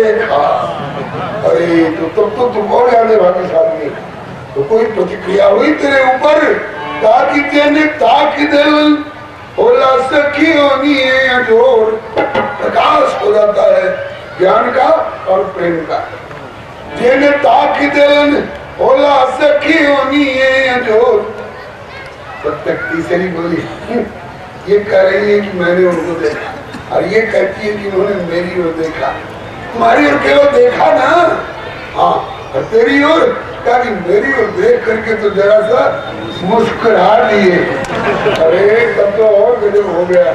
देखा। अरे तो तब तो तुम और जाने भाग्यशाली। तो कोई प्रतिक्रिया हुई तेरे ऊपर? ताकि तेने ताकि दिल होला सखी होनी है अजोर। प्रकाश हो जाता है ज्ञान का और प्रेम का। जेने ताकि दिल होला सखी होनी है अजोर। तब तक तीसरी बोली ये कह रही है कि मैंने उनको देखा और ये कहती है कि उन्होंने मेरी ओर देखा। तुम्हारी ओर केवल देखा ना, हाँ, और तेरी ओर कहा कि मेरी ओर देख करके तो जरा सा मुस्कुरा दिए। अरे तब तो और गजब हो गया।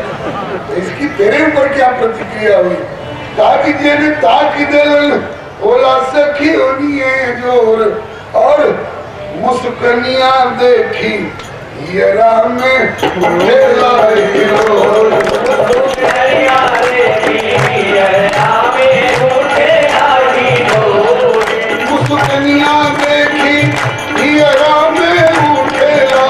इसकी तेरे ऊपर क्या प्रतिक्रिया हुई? ताकि जेने ताकि दिल होला सखी होनी है जोर। और मुस्कनिया देखी ये राम में मुस्कनिया देखी ये राम में उठेला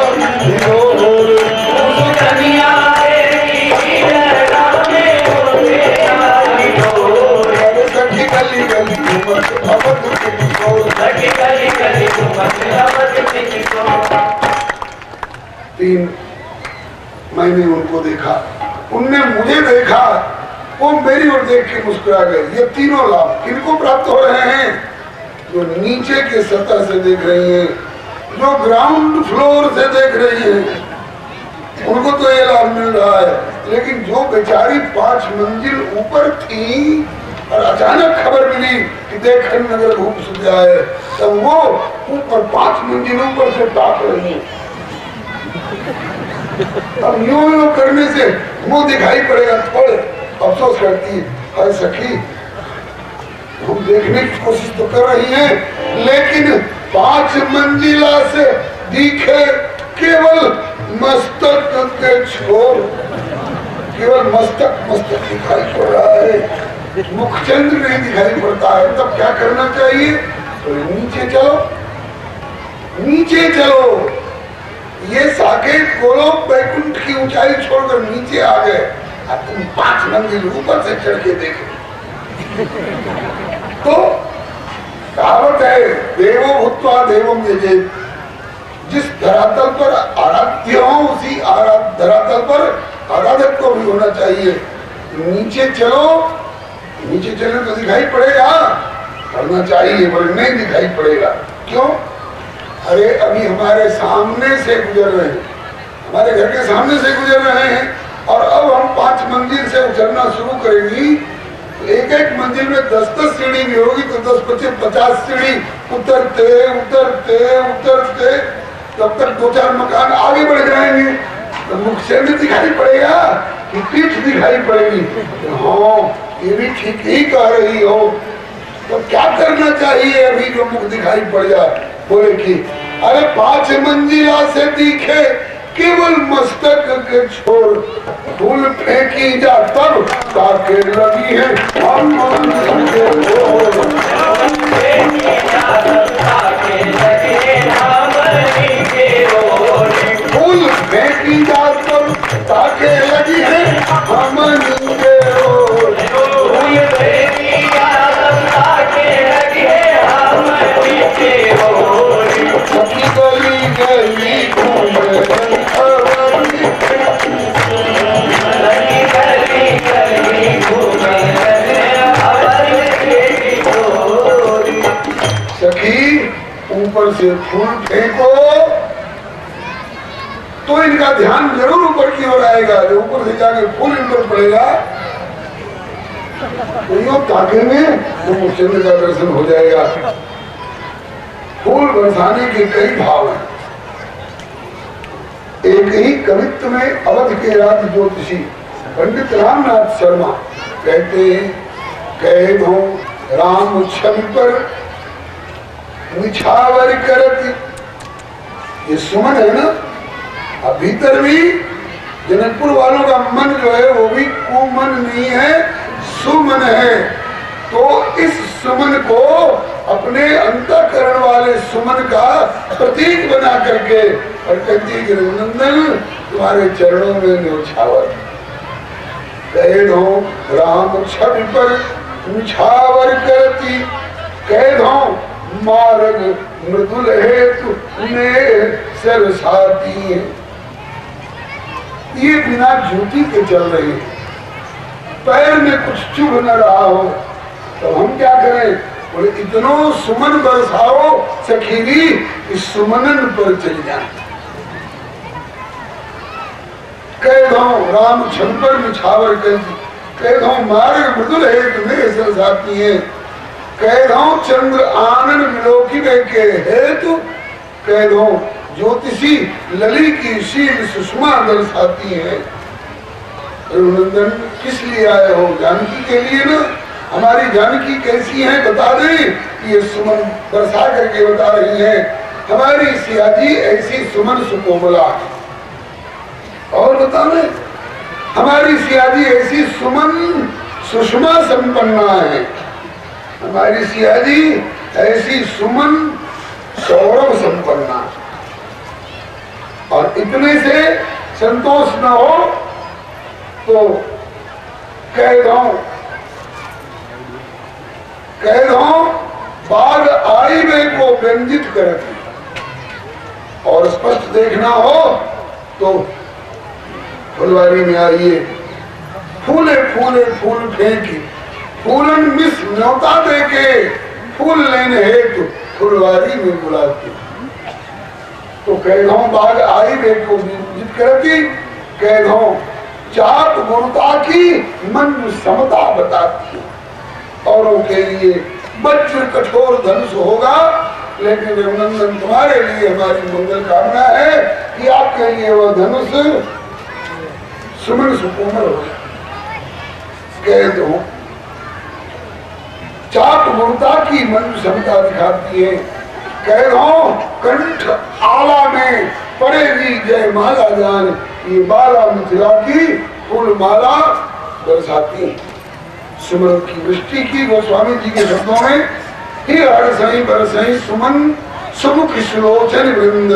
सखी गली गली तीन मैंने उनको देखा, उनने मुझे देखा, वो मेरी ओर देख के मुस्कुरा गए। ये तीनों लाभ किनको प्राप्त हो रहे हैं? जो नीचे के सतह से देख रही हैं, जो ग्राउंड फ्लोर से देख रही हैं, उनको तो ये लाभ मिल रहा है। लेकिन जो बेचारी 5 मंजिल ऊपर थी और अचानक खबर मिली कि देखन नगर घूम सुख जाए, तब वो ऊपर 5 मंजिल ऊपर से ताक रही है। अब यूं करने से मुंह दिखाई पड़ेगा, थोड़े अफसोस करती है सखी, हम देखने की कोशिश तो कर रही हैं, लेकिन 5 मंजिला से दिखे केवल मस्तक के छोर, केवल मस्तक दिखाई पड़ रहा है, मुखचंद्र नहीं दिखाई पड़ता है। तब क्या करना चाहिए? तो नीचे चलो, नीचे चलो। ये साकेत गोलोक वैकुंठ की ऊंचाई छोड़कर नीचे आ गए, अब तुम 5 मंजिल ऊपर से चढ़ के देखो। तो कहावत है देवो भूत्वा देवम यजेत। जिस धरातल पर आराध्य हो उसी धरातल पर आराधक को भी होना चाहिए। नीचे चलो, नीचे चलने तो दिखाई पड़ेगा, पढ़ना चाहिए, पर नहीं दिखाई पड़ेगा। क्यों? अरे अभी हमारे सामने से गुजर रहे हैं, हमारे घर के सामने से गुजर रहे हैं, और अब हम 5 मंजिल से उतरना शुरू करेंगी। एक एक मंजिल में 10-10 सीढ़ी भी होगी तो 10-50 सीढ़ी उतरते उतरते उतरते तब तक 2-4 मकान आगे बढ़ जाएंगे। तो मुख से भी दिखाई पड़ेगा कि पीठ दिखाई पड़ेगी। हाँ, ये भी ठीक ही कह रही हो। तो क्या करना चाहिए अभी जो मुख दिखाई पड़ जाए? बोले कि अरे 5 मंजिला से दिखे केवल मस्तक के छोर, फूल फेंकी जा तब ताके लगी है हम फूल फेंकी जा तब ताके लगी है हम ऊपर से फूल फेंको तो इनका ध्यान जरूर ऊपर की ओर आएगा। जो ऊपर से जाके फूल इन पर पड़ेगा तो यूं ताकेंगे तो मुख्यमंत्री का दर्शन हो जाएगा। फूल बरसाने के कई भाव हैं। एक ही कवित्व में अवध के राज ज्योतिषी पंडित रामनाथ शर्मा कहते हैं, कहे भो राम छवि पर निछावर करत। ये सुमन है ना, अब भीतर भी जनकपुर वालों का मन जो है वो भी कुमन नहीं है, सुमन है। तो इस सुमन को अपने अंतःकरण वाले सुमन का प्रतीक बना करके और कहती है कि रघुनंदन तुम्हारे चरणों में न्योछावर। कहे राम छवि पर निछावर करती कैदों मार्ग मृदुल हेतु ने सरसाती है। ये बिना जूती के चल रहे हैं, पैर में कुछ चुभ न रहा हो तो हम क्या करें? बोले इतनो सुमन बरसाओ सखीरी, इस सुमनन पर चल जाए। कैदों राम छंपर निछावर करती कैदों मार्ग मृदुल हेतु ने सरसाती है। कैदों चंद्र आनंद विलोकिने के हेतु कैदों ज्योतिषी लली की शील सुषमा दर्शाती है। रघुनंदन किस लिए आए हो? जानकी के लिए ना। हमारी जानकी कैसी है बता दें। ये सुमन बरसा करके बता रही है। हमारी सियाजी ऐसी सुमन सुकोमला है। और बताओ हमारी सियाजी ऐसी सुमन सुषमा संपन्ना है। हमारी सियाजी ऐसी सुमन सौरभ संपन्ना। और इतने से संतोष न हो तो कैदों बाढ़ आई में को व्यंजित करती। और स्पष्ट देखना हो तो फुलवारी में आइए। फूले फूले फूल फेंकी फूलन मिस न्योता देके फूल लेने हेतु फुलवारी में बुलाती। तो कैदों बाग आई वे को विजित करती। कैदों चाप गुरुता की मन समता बताती। औरों के लिए वज्र कठोर धनुष होगा, लेकिन रघुनंदन तुम्हारे लिए हमारी मंगल कामना है कि आपके लिए वह धनुष सुमन सुकोमल हो। कैदों चाप गुरुता की मन क्षमता दिखाती है। कैदों कंठ आला में पड़ेगी जय माला जान, ये बाला मिथिला की फूल माला दर्शाती है। सुमन की वृष्टि की गोस्वामी जी के शब्दों में ही हरसई बरसई सुमन सुमुख सुलोचन वृंद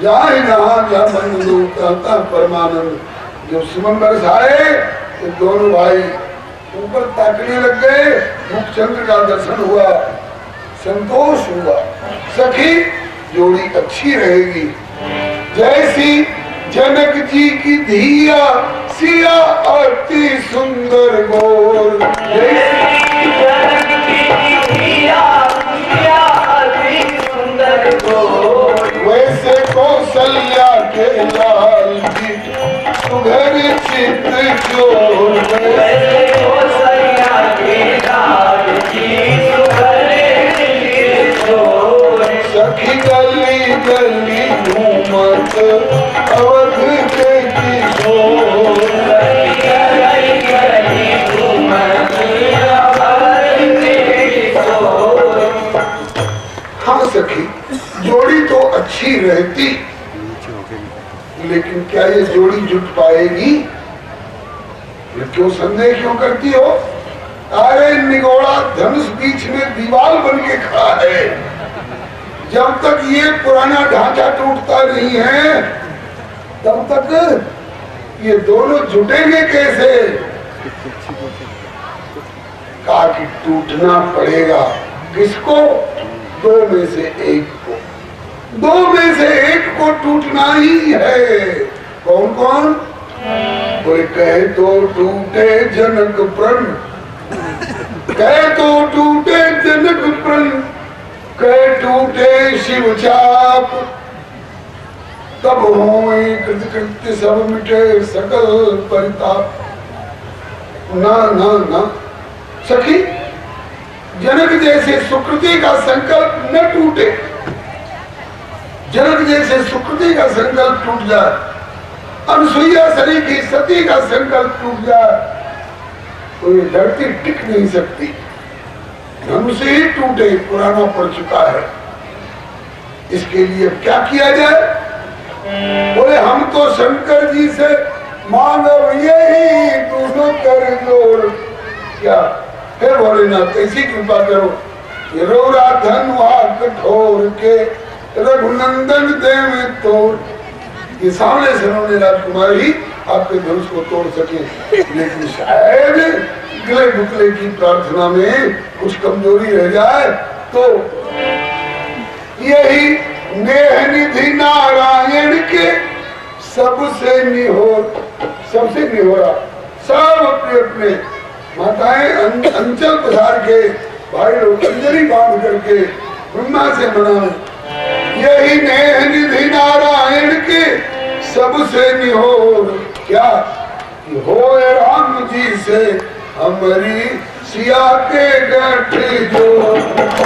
जाए जहां जहां परमानंद। जो सुमन बरसाए तो दोनों भाई ऊपर ताकने लग गए। मुखचंद्र का दर्शन हुआ, संतोष हुआ। सखी जोड़ी अच्छी रहेगी। जैसी जनक जी की धिया सिया अति सुंदर गोर। जैसी जनक जी की धिया सिया अति सुंदर गोर। वैसे कौशल्या के लाल जी सुघर चित्र जोर। वैसे कौशल्या के लाल जी सुघर चित्र जोर। सखी गली गली घूमत अवध के किशोर। गली गली घूमत अवध के किशोर। हाँ सखी जोड़ी तो अच्छी रहती, लेकिन क्या ये जोड़ी जुट पाएगी? क्यों संदेह क्यों करती हो? अरे निगोड़ा धनुष बीच में दीवार बन के खड़ा है। जब तक ये पुराना ढांचा टूटता नहीं है तब तक ये दोनों जुटेंगे कैसे? कहा कि टूटना पड़ेगा। किसको? दो में से एक को। दो में से एक को टूटना ही है। कौन कौन? कोई कहे तो टूटे जनक प्रण, कहे तो टूटे जनक प्रण, कहे टूटे शिव चाप। तब होए कृत्य सब मिटे सकल परिताप। ना ना ना सखी, जनक जैसे सुकृति का संकल्प न टूटे। जनक जैसे सुकृति का संकल्प टूट जाए, अनुसुईया सरी की सती का संकल्प टूट जाए तो ये धरती टिक नहीं सकती। धनुष ही टूटे, पुराना पड़ चुका है। इसके लिए क्या किया जाए? बोले हम तो शंकर जी से मानव यही दोनों कर जोड़। क्या फिर भोलेनाथ ऐसी कृपा करो, ये रोरा धन कठोर के रघुनंदन देव तोड़। ये सामने से उन्होंने राजकुमारी आपके धनुष को तोड़ सके, लेकिन शायद गले बुकले की प्रार्थना में कुछ कमजोरी रह जाए तो यही नेह निधि नारायण के सबसे निहोरा सब अपने अपने माताएं अंचल पधार के भाई लोग अंजलि बांध करके ब्रह्मा से मनाए। यही नेह निधि नारायण के सबसे निहोर क्या होए राम जी से हमारी सिया के गठ जो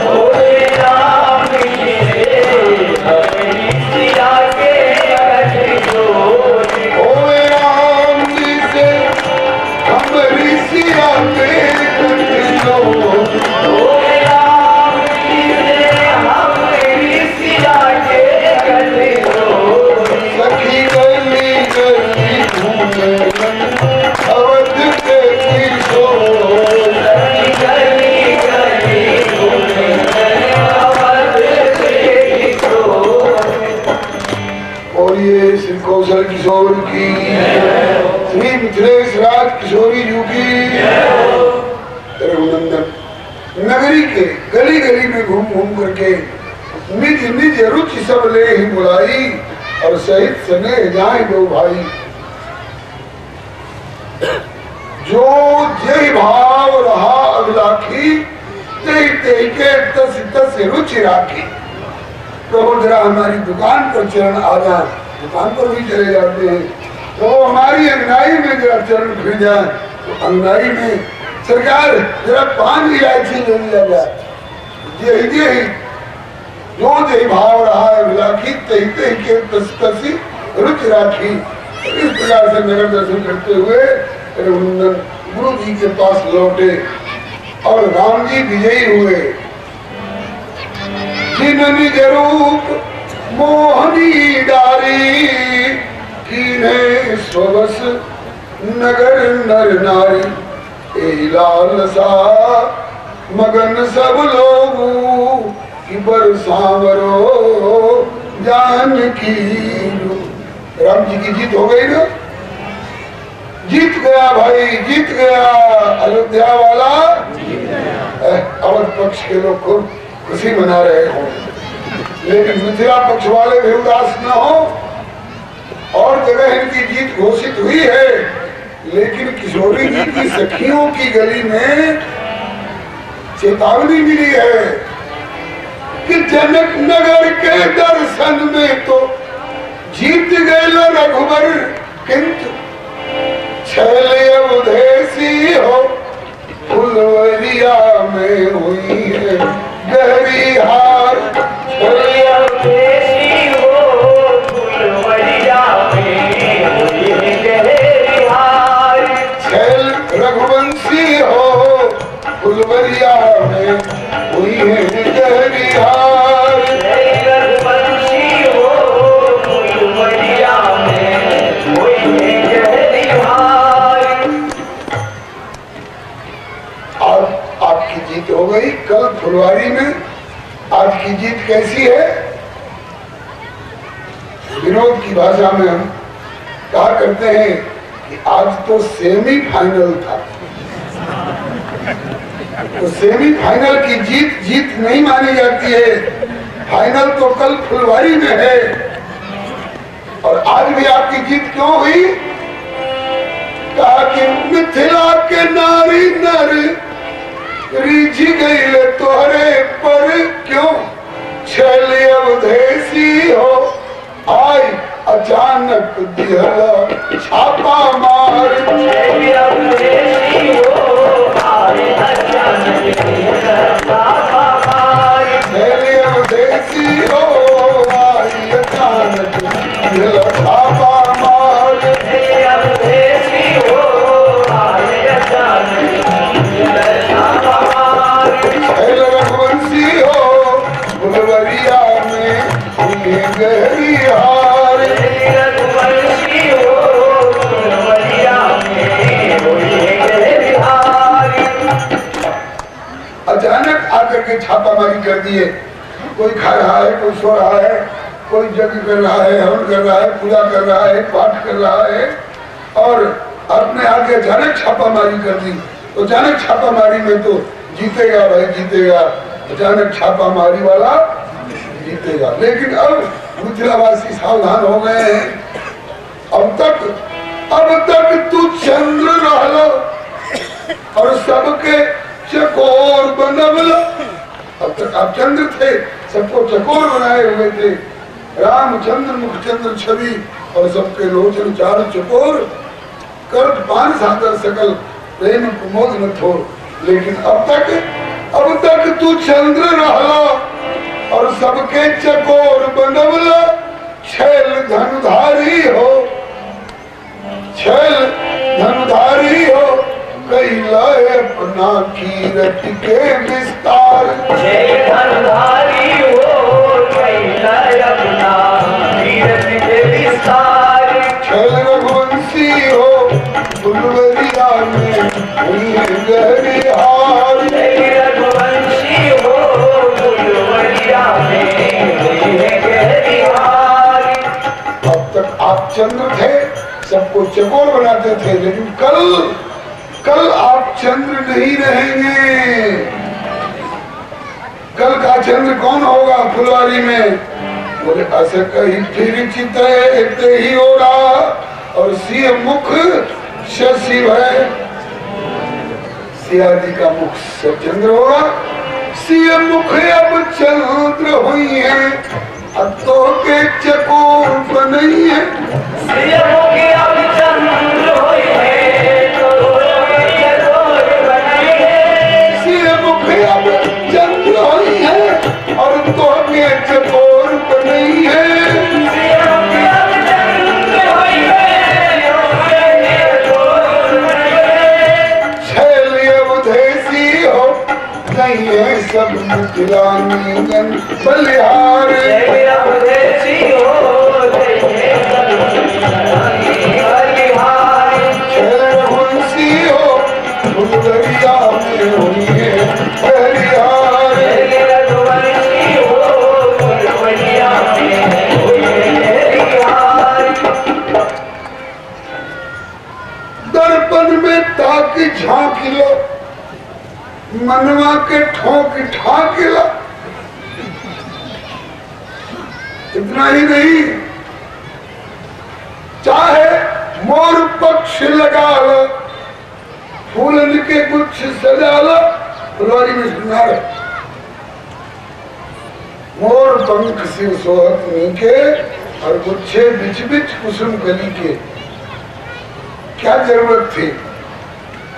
होए राम जी से हमारी सिया के गठ जो होए राम जी से हमारी सिया के गठ जो होए राम जी से हमारी सिया के गठ जो सखी गली गली घूमे अवध के किशोर सखी गली गली घूमे अवध के किशोर। और ये श्री कौशल किशोर की, श्री मिथिलेश राज किशोरी जी की रघुनंदन नगरी के गली गली में घूम घूम करके निज निज रुचि सब ले ही बुलाई और सहित सने जाए दो भाई। जो जय भाव रहा अभिलाखी ते के तस तस रुचि राखी। प्रभु जरा हमारी दुकान पर चरण आ जाए, दुकान पर भी चले जाते हैं तो हमारी अंगनाई में जरा चरण फिर जाए तो अंगनाई में सरकार जरा 5 इलायची ले लिया जाए। यही जो जय भाव रहा है अभिलाखी ते के तस तसी रुचि राखी। इस प्रकार से नगर दर्शन करते हुए रघुनंदन गुरु जी के पास लौटे और राम जी विजयी हुए। जिन निज रूप मोहनी डारी कीन्हे स्वस नगर नर नारी। ए लाल सा मगन सब लोग कि बरसावरो जानकी। राम जी की जीत हो गई ना, जीत गया भाई, जीत गया अयोध्या वाला। अवध पक्ष के लोग खूब खुशी मना रहे हो, लेकिन मिथिला पक्ष वाले भी उदास न हो। और जगह इनकी जीत घोषित हुई है, लेकिन किशोरी जी की सखियों की गली में चेतावनी मिली है कि जनक नगर के दर्शन में तो जीत गए रघुबर, किंतु छैल अवधेसी हो फुलवरिया में हुई है गहरी हार। छैल अवधेसी हो फुलवरिया में हुई है गहरी हार। छैल रघुवंशी हो फुलवरिया में हुई है गहरी हार। रघुवंशी हो फुलवरिया में हुई है गहरी हार। आज आपकी जीत हो गई, कल फुलवारी में। आज की जीत कैसी है? विनोद की भाषा में हम कहा करते हैं कि आज तो सेमीफाइनल था। तो सेमीफाइनल की जीत नहीं मानी जाती है, फाइनल तो कल फुलवारी में है। और आज भी आपकी जीत क्यों हुई? कहा कि मिथिला के नारी नर रिझ गई तोहरे पर क्यों। छैल अवधेसी हो आई अचानक दिहला छापा मार। छैल अवधेसी हो आई अचानक दिहला छापा मार। छैल अवधेसी हो आई अचानक दिहला छापा मार। छैल अवधेसी हो आई अचानक दिहला छापा मार। छैल रघुवंशी हो फुलवरिया में हुई गहरी हार। रघुवंशी हो फुलवरिया में हुई गहरी हार। अचानक आकर के छापामारी कर दिए। कोई खा रहा है, कोई सो रहा है, कोई यज्ञ कर रहा है, हवन कर रहा है, पूजा कर रहा है, पाठ कर रहा है, और अपने आगे अचानक छापामारी कर दी। तो अचानक छापामारी में तो जीतेगा भाई जीतेगा, अचानक छापामारी वाला जीतेगा। लेकिन अब मिथिलावासी सावधान हो गए हैं। अब तक तू चंद्र रहलो और सबके चकोर बनवलो। अब तक आप चंद्र थे, सबको चकोर बनाए हुए थे। रामचंद्र मुखचंद्र छवि और सबके लोचन चार चकोर, कर्त पान सागर सकल प्रेम प्रमोद न थो। लेकिन अब तक तू चंद्र रहलो और सबके चकोर बनवलो। छैल धनुधारी हो, छैल धनुधारी हो, कैला अपना कीरत के विस्तार। छैल धनुधारी हो, कैला अपना कीरत के विस्तार। छैल रघुवंशी हो, फुलवरिया में हुई गहरी हार। छैल रघुवंशी हो, फुलवरिया में हुई गहरी हार। अब तक आप चंद्र थे, सबको चकोर बनाते थे, लेकिन कल आप चंद्र नहीं रहेंगे। कल का चंद्र कौन होगा फुलवारी में? बोले ऐसे कहीं फिर चित ही हो रहा और सिंह मुख शशि है। सियाजी का मुख से चंद्र होगा, सिंह मुख अब चंद्र हुई है, तो के चकोर बनी है। सिंह मुख अब चंद्र हुई है, तो के चकोर बनी है। सिंह मुख अब चंद्र हुई है और तो के चकोर बनी है। सिंह मुख अब चंद्र हुई है, तो के चकोर बनी है। छैल अवधेसी हो, नहीं है सब मिथिलानी जन बलिहार। छैल अवधेसी हो, नहीं है सब मिथिलानी बलिहार। छैल रघुवंशी हो, फुलवरिया में हुई है गहरी हार। छैल रघुवंशी हो, फुलवरिया में हुई गहरी हार। दर्पण में ताक झांक लो, मनवा के ठोक ठाक लो। इतना ही नहीं, चाहे मोर पक्ष लगा लो, फूलन के गुच्छ सजा लो। फुलवारी में सुनार मोर पंख शिव सोहत नीके और गुच्छे बिच बिच कुसुम कली के। क्या जरूरत थी?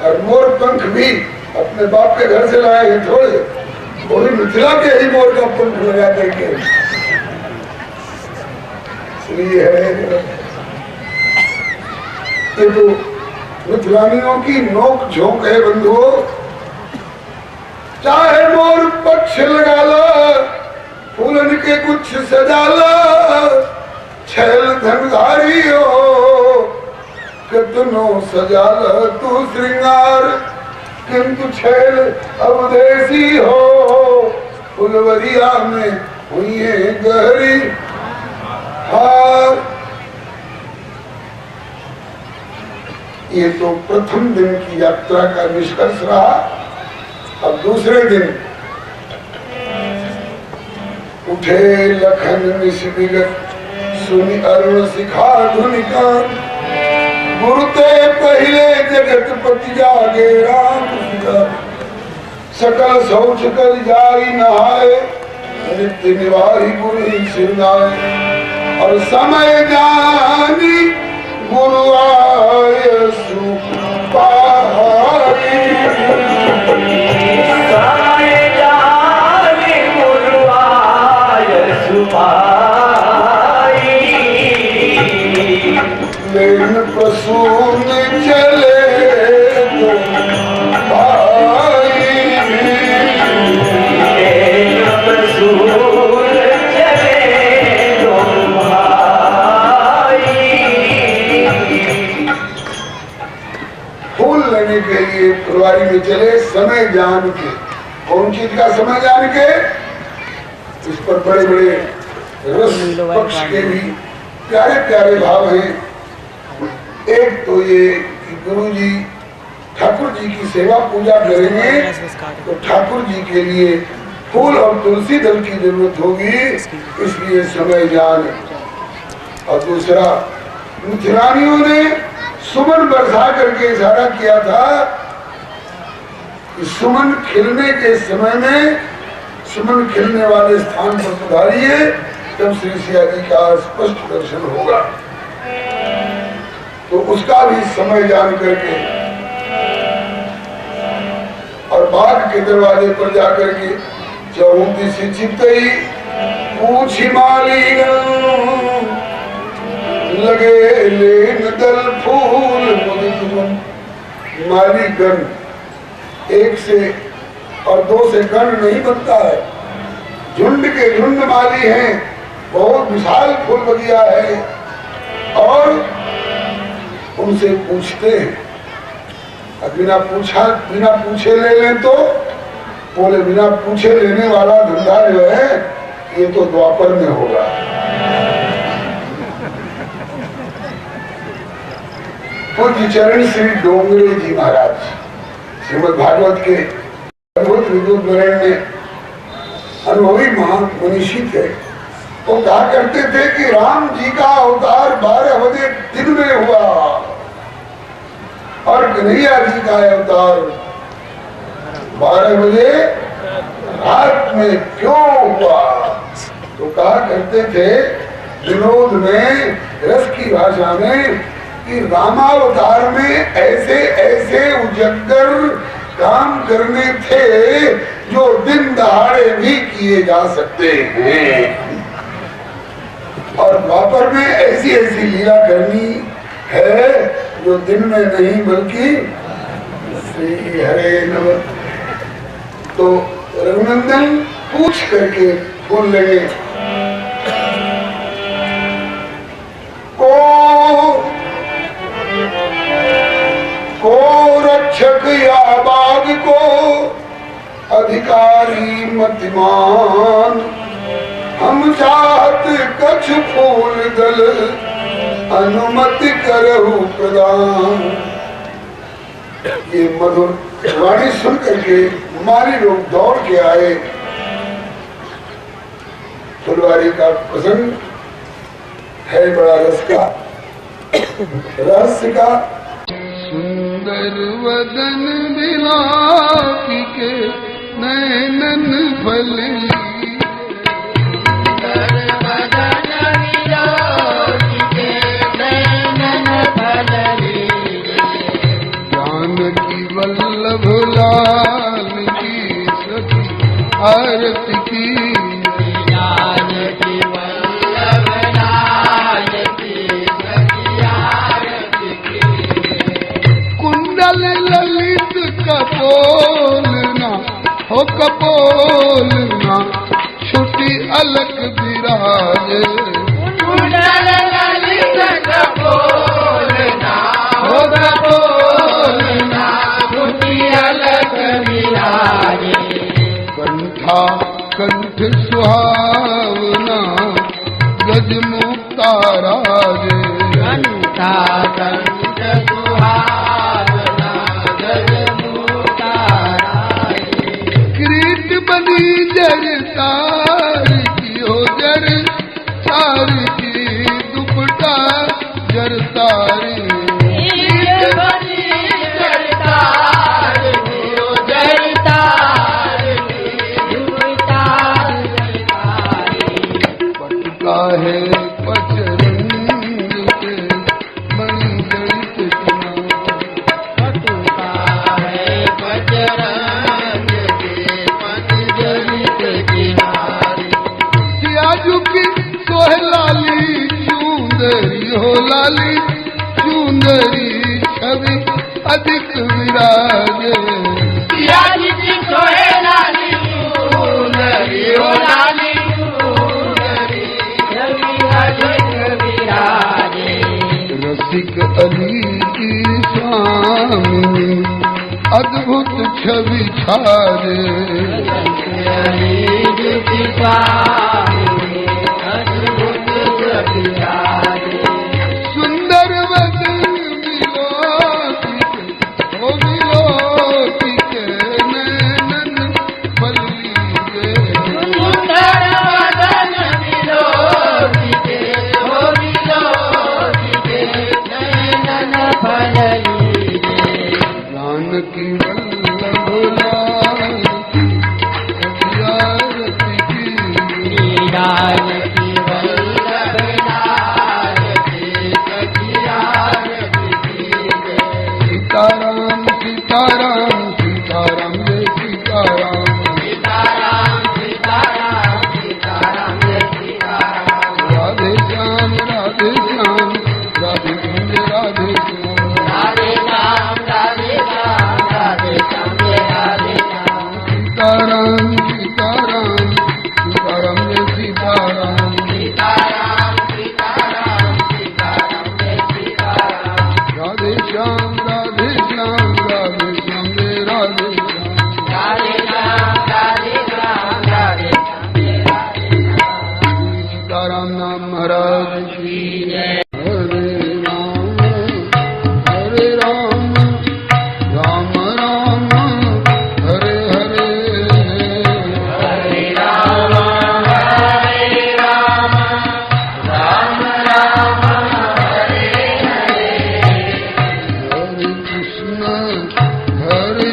और मोर पंख भी अपने बाप के घर से लाए हैं थोड़े, वो भी मिथिला के ही मोर का पंख लगा करके। इसलिए है ये तो मिथिलानियों की नोक झोंक है बंधुओं। चाहे मोर पक्ष लगा लो, फूलन के कुछ सजा लो। छैल धनुधारी हो, कितनो सजा लो तू श्रृंगार, किंतु छैल अवधेसी हो, फुलवरिया में हुई है गहरी हार। ये तो प्रथम दिन की यात्रा का निष्कर्ष रहा। अब दूसरे दिन उठे लखन निष्विगत, सुनि अरुण शिखा धुनिका। गुरुते पहले जगत पति जागे राम सीता। सकल शौच कर जाई नहाए, नित्य निवारी गुरु सिरनाए। और समय जानी गुरु आय सुपाई। समय जानी गुरु आय सुपाई। लेन प्रसून चले तो भाई। लेन प्रसून चले तो भाई। फूल लेने के लिए फुलवारी में चले समय जान के। कौन चीज का समय जान के? इस पर बड़े बड़े रस पक्ष के भी प्यारे प्यारे भाव हैं। एक तो ये कि गुरु जी ठाकुर जी की सेवा पूजा करेंगे तो ठाकुर जी के लिए फूल और तुलसी दल की जरूरत होगी, इसलिए समय जान। और दूसरा, मिथिलानियों ने सुमन बरसा करके इशारा किया था कि सुमन खिलने के समय में सुमन खिलने वाले स्थान पर पधारिए, तब श्री सिया जी का स्पष्ट दर्शन होगा। तो उसका भी समय जान करके और बाग के दरवाजे पर जाकर के चौंती से चित्तई पूछी माली लगे लेन दल फूल माली गण, एक से और दो से गण नहीं बनता है, झुंड के झुंड माली हैं, बहुत विशाल फूल बगिया है। और उनसे पूछते हैं, बिना पूछे ले लें तो बोले बिना पूछे लेने वाला धंधा जो है ये तो द्वापर में होगा। पूज्य चरण श्री डोंगरे जी महाराज श्रीमद् भागवत के अद्भुत विद्युत वरण में अनुभवी महान मनीषी थे। वो कहा करते थे कि राम जी का अवतार 12 बजे दिन में हुआ और कन्हैया जी का अवतार 12 बजे रात में क्यों हुआ। तो कहा करते थे विनोद में, रस की भाषा में, कि रामावतार में ऐसे ऐसे उजगर काम करने थे जो दिन दहाड़े भी किए जा सकते हैं, और द्वापर में ऐसी ऐसी लीला करनी है जो दिन में नहीं बल्कि श्री हरे नमः। तो रघुनंदन पूछ करके बोल लगे, को रक्षक या बाग को अधिकारी मतिमान, हम चाहत कछ फूल दल अनुमति करहु प्रदान। ये मधुर वाणी सुन करके माली लोग दौड़ के आए। फुलवारी का प्रसंग है बड़ा रस का, रहस्य का। सुंदर वदन बिलापी के नैनन फल, जानकी वल्लभ लाल की सखी आरती की, जानकी वल्लभ लाल की सखी आरती की। कुंडल ललित कपोलना हो कपोलना, छुटी अलग विराजे। कुंडल ललित कपोलना हो कपोलना, छुटी अलग विराजे। कंठा कंठ सुहावना गज मुक्ता राजे। कंठा कंठ सुहावना गज मुक्ता राजे। किरीट बनी जर तार की हो जर तार की, दुपट्टा जर तारी। किरीट बनी जर तार की हो जर तार की, दुपट्टा जर तारी। पटका है पचरंग के मणि जड़ित किनारे। पटका है पचरंग के मणि जड़ित किनारे। सियाजू की सोहलाली चूंदरी हो लाली चूंदरी, छवि अधिक विराजे। सियाजू की सोहलाली चूंदरी हो लाली चूंदरी, छवि अधिक विराजे। रसिक अली की स्वामी अद्भुत छवि छाजे। रसिक अली की स्वामी अद्भुत छवि छाजे। सुंदर वदन सीताराम सीताराम जय सीताराम सीताराम सीताराम सीताराम जय सीताराम राधे श्याम राधे श्याम राधे कृष्ण राधे श्याम राधे श्याम राधे श्याम राधे श्याम जय राधे श्याम सीताराम सीताराम सीताराम जय सीताराम सीताराम सीताराम सीताराम जय सीताराम राधे श्याम राधे श्याम राधे श्याम जय राधे श्याम राधे श्याम राधे श्याम राधे श्याम जय राधे श्याम सीताराम नाम महाराज की जय हरे राम राम राम हरे हरे हरे राम राम राम हरे हरे हरे कृष्ण हरे